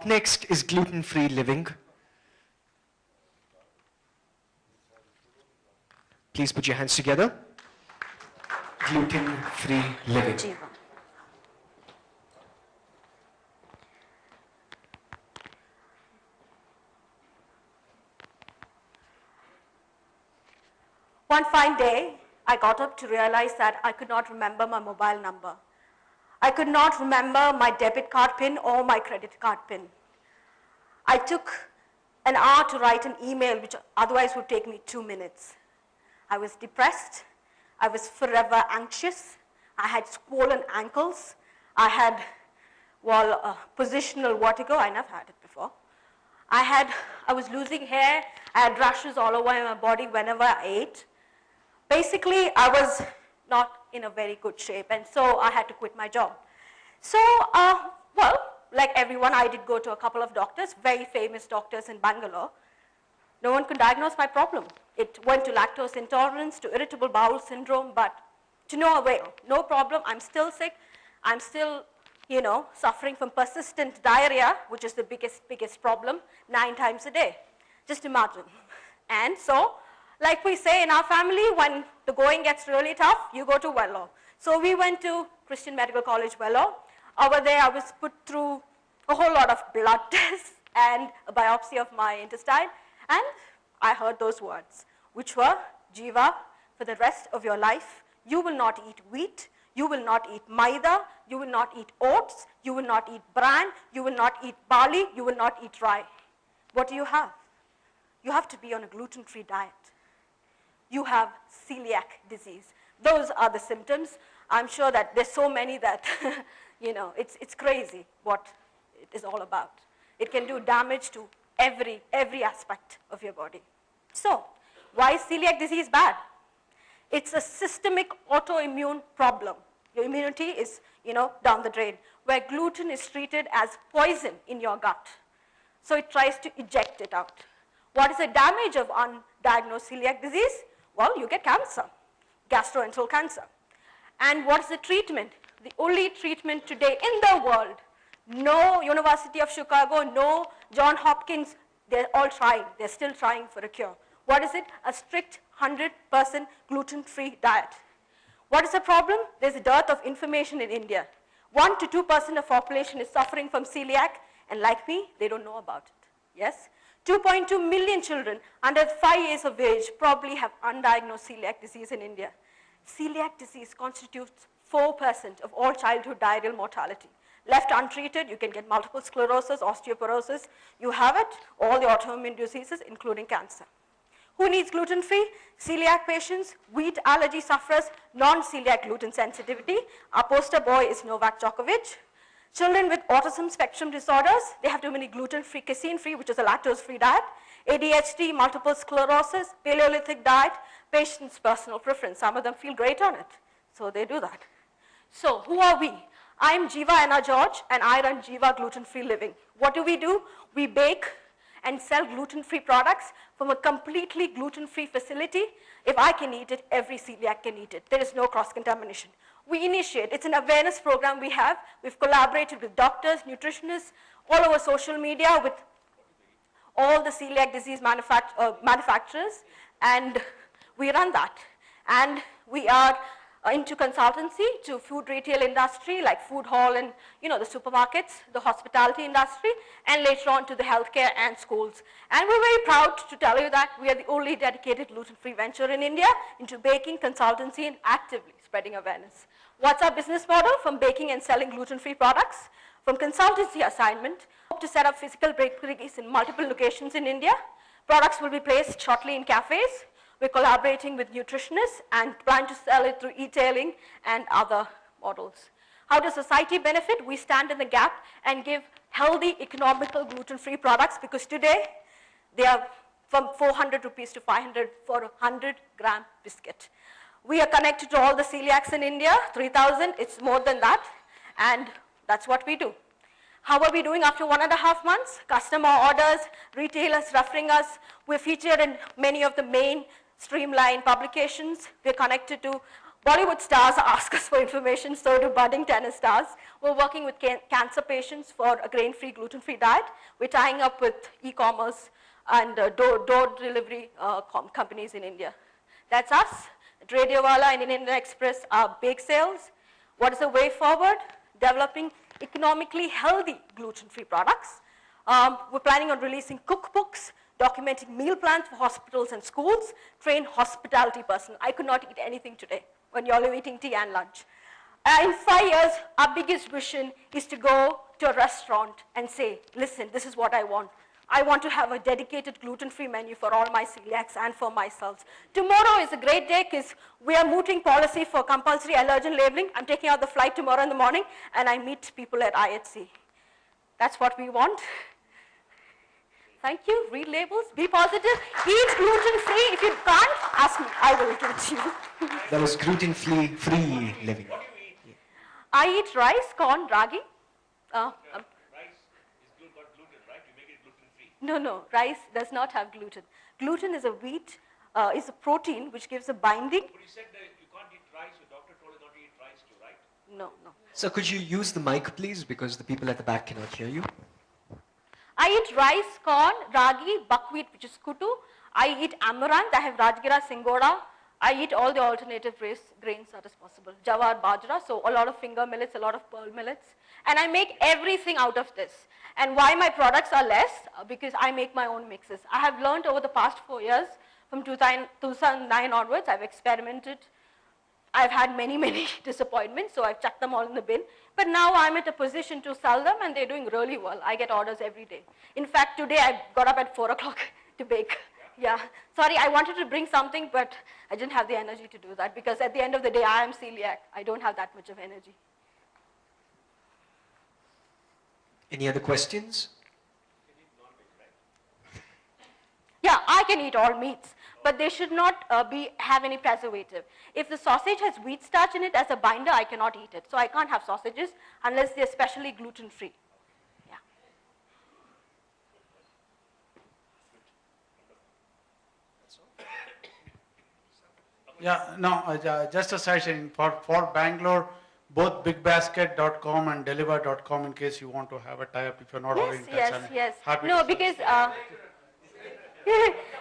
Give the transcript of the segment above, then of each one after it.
Up next is gluten-free living. Please put your hands together. Gluten-free living. Jiva. One fine day, I got up to realize that I could not remember my mobile number. I could not remember my debit card PIN or my credit card PIN. I took an hour to write an email, which otherwise would take me 2 minutes. I was depressed. I was forever anxious. I had swollen ankles. I had, positional vertigo. I never had it before. I was losing hair. I had rashes all over my body whenever I ate. Basically, I was not in a very good shape, and so I had to quit my job. So, like everyone, I did go to a couple of doctors, very famous doctors in Bangalore. No one could diagnose my problem. It went to lactose intolerance, to irritable bowel syndrome, but to no avail. No problem, I'm still sick. I'm still, suffering from persistent diarrhea, which is the biggest problem, 9 times a day. Just imagine. And so, like we say in our family, when the going gets really tough, you go to Vellore. So we went to Christian Medical College, Vellore. Over there, I was put through a whole lot of blood tests and a biopsy of my intestine, and I heard those words, which were, Jiva, for the rest of your life, you will not eat wheat, you will not eat maida, you will not eat oats, you will not eat bran, you will not eat barley, you will not eat rye. What do you have? You have to be on a gluten-free diet. You have celiac disease. Those are the symptoms. I'm sure that there's so many that, it's crazy what it is all about. It can do damage to every aspect of your body. So, why is celiac disease bad? It's a systemic autoimmune problem. Your immunity is, down the drain, where gluten is treated as poison in your gut. So it tries to eject it out. What is the damage of undiagnosed celiac disease? Well, you get cancer, gastroenteral cancer. And what is the treatment? The only treatment today in the world, no University of Chicago, no Johns Hopkins, they're all trying. They're still trying for a cure. What is it? A strict 100% gluten-free diet. What is the problem? There's a dearth of information in India. 1 to 2% of population is suffering from celiac, and like me, they don't know about it. Yes? 2.2 million children under 5 years of age probably have undiagnosed celiac disease in India. Celiac disease constitutes 4% of all childhood diarrheal mortality. Left untreated, you can get multiple sclerosis, osteoporosis. You have it, all the autoimmune diseases, including cancer. Who needs gluten-free? Celiac patients, wheat allergy sufferers, non-celiac gluten sensitivity. Our poster boy is Novak Djokovic. Children with autism spectrum disorders, they have too many gluten-free, casein-free, which is a lactose-free diet. ADHD, multiple sclerosis, Paleolithic diet, patient's personal preference. Some of them feel great on it, so they do that. So who are we? I'm Jiva Anna George, and I run Jiva Gluten-Free Living. What do? We bake and sell gluten-free products from a completely gluten-free facility. If I can eat it, every celiac can eat it. There is no cross-contamination. We initiate, it's an awareness program we have. We've collaborated with doctors, nutritionists, all over social media with all the celiac disease manufacturers, and we run that. And we are into consultancy to food retail industry like food hall and the supermarkets, the hospitality industry, and later on to the healthcare and schools. And we're very proud to tell you that we are the only dedicated gluten-free venture in India into baking, consultancy, and actively spreading awareness. What's our business model? From baking and selling gluten-free products, from consultancy assignment, hope to set up physical bakeries in multiple locations in India. Products will be placed shortly in cafes. We're collaborating with nutritionists and plan to sell it through e-tailing and other models. How does society benefit? We stand in the gap and give healthy, economical, gluten-free products, because today they are from 400 rupees to 500 for a 100-gram biscuit. We are connected to all the celiacs in India, 3,000, it's more than that, and that's what we do. How are we doing after 1.5 months? Customer orders, retailers referring us. We're featured in many of the main Streamline publications. We're connected to Bollywood stars ask us for information, so do budding tennis stars. We're working with cancer patients for a grain-free, gluten-free diet. We're tying up with e-commerce and door delivery companies in India. That's us. At Radiowala and Indian Express are bake sales. What is the way forward? Developing economically healthy gluten-free products. We're planning on releasing cookbooks, documenting meal plans for hospitals and schools, train hospitality personnel. I could not eat anything today when you all are eating tea and lunch. In 5 years, our biggest vision is to go to a restaurant and say, listen, this is what I want. I want to have a dedicated gluten-free menu for all my celiacs and for myself. Tomorrow is a great day because we are mooting policy for compulsory allergen labeling. I'm taking out the flight tomorrow in the morning and I meet people at IHC. That's what we want. Thank you. Read labels. Be positive. Eat gluten-free. If you can't, ask me. I will give it to you. That was gluten-free living. I eat rice, corn, ragi. Rice is got gluten, right? You make it gluten-free. No. Rice does not have gluten. Gluten is a wheat, is a protein which gives a binding. But you said that you can't eat rice. Your doctor told you not to eat rice too, right? No. So could you use the mic, please, because the people at the back cannot hear you. I eat rice, corn, ragi, buckwheat, which is kutu. I eat amaranth. I have Rajgira, Singoda. I eat all the alternative grains that is possible. Jawar, bajra, so a lot of finger millets, a lot of pearl millets. And I make everything out of this. And why my products are less? Because I make my own mixes. I have learned over the past 4 years, from 2009 onwards, I've experimented. I've had many disappointments, so I've chucked them all in the bin. But now I'm at a position to sell them and they're doing really well. I get orders every day. In fact, today I got up at 4 o'clock to bake. Yeah, sorry, I wanted to bring something, but I didn't have the energy to do that because at the end of the day, I am celiac. I don't have that much of energy. Any other questions? Yeah, I can eat all meats, but they should not have any preservative. If the sausage has wheat starch in it as a binder, I cannot eat it. So I can't have sausages unless they're specially gluten-free. Yeah. Yeah, no, just a suggestion for Bangalore, both bigbasket.com and deliver.com in case you want to have a tie-up if you're not already in touch. Yes. Happy No, to because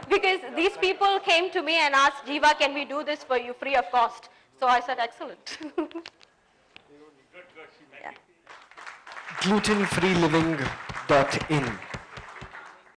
because these people came to me and asked, Jiva, can we do this for you free of cost? So I said, excellent. Glutenfreeliving.in